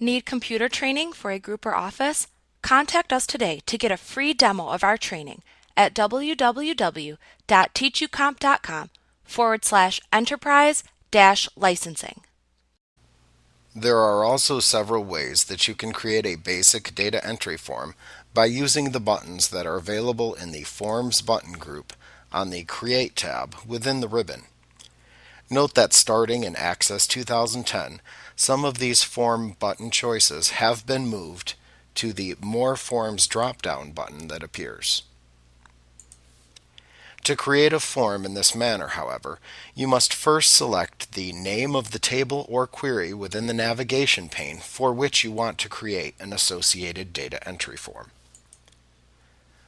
Need computer training for a group or office? Contact us today to get a free demo of our training at www.teachucomp.com/enterprise-licensing. There are also several ways that you can create a basic data entry form by using the buttons that are available in the Forms button group on the Create tab within the ribbon. Note that starting in Access 2010, some of these form button choices have been moved to the More Forms drop-down button that appears. To create a form in this manner, however, you must first select the name of the table or query within the navigation pane for which you want to create an associated data entry form.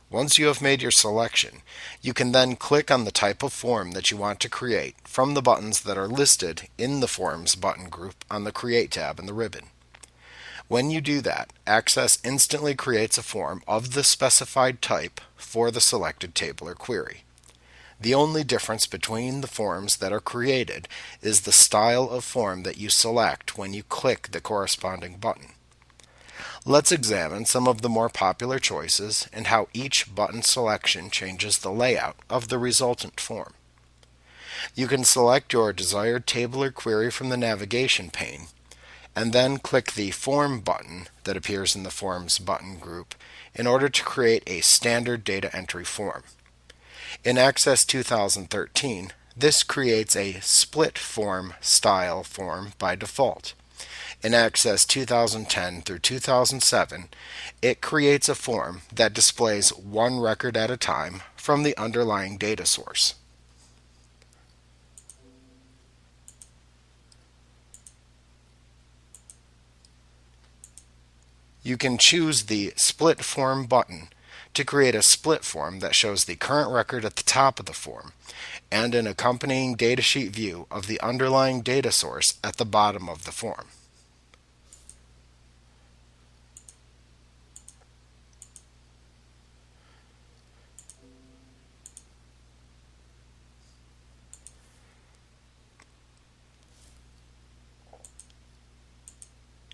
Once you have made your selection, you can then click on the type of form that you want to create from the buttons that are listed in the Forms button group on the Create tab in the ribbon. When you do that, Access instantly creates a form of the specified type for the selected table or query. The only difference between the forms that are created is the style of form that you select when you click the corresponding button. Let's examine some of the more popular choices and how each button selection changes the layout of the resultant form. You can select your desired table or query from the navigation pane, and then click the Form button that appears in the Forms button group in order to create a standard data entry form. In Access 2013, this creates a split form style form by default. In Access 2010 through 2007, it creates a form that displays one record at a time from the underlying data source. You can choose the Split Form button to create a split form that shows the current record at the top of the form and an accompanying datasheet view of the underlying data source at the bottom of the form.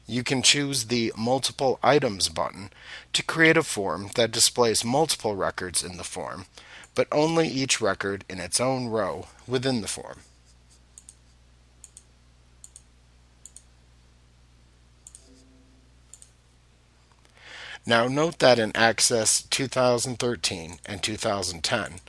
You can choose the Multiple Items button to create a form that displays multiple records in the form, but only each record in its own row within the form. Now note that in Access 2013 and 2010,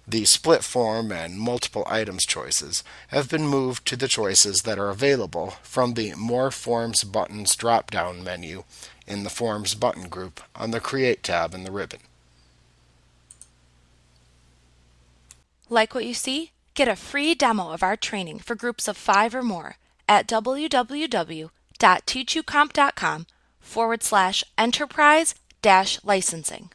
the split form and multiple items choices have been moved to the choices that are available from the More Forms buttons drop-down menu in the Forms button group on the Create tab in the ribbon. Like what you see? Get a free demo of our training for groups of 5 or more at www.teachucomp.com/enterprise-licensing.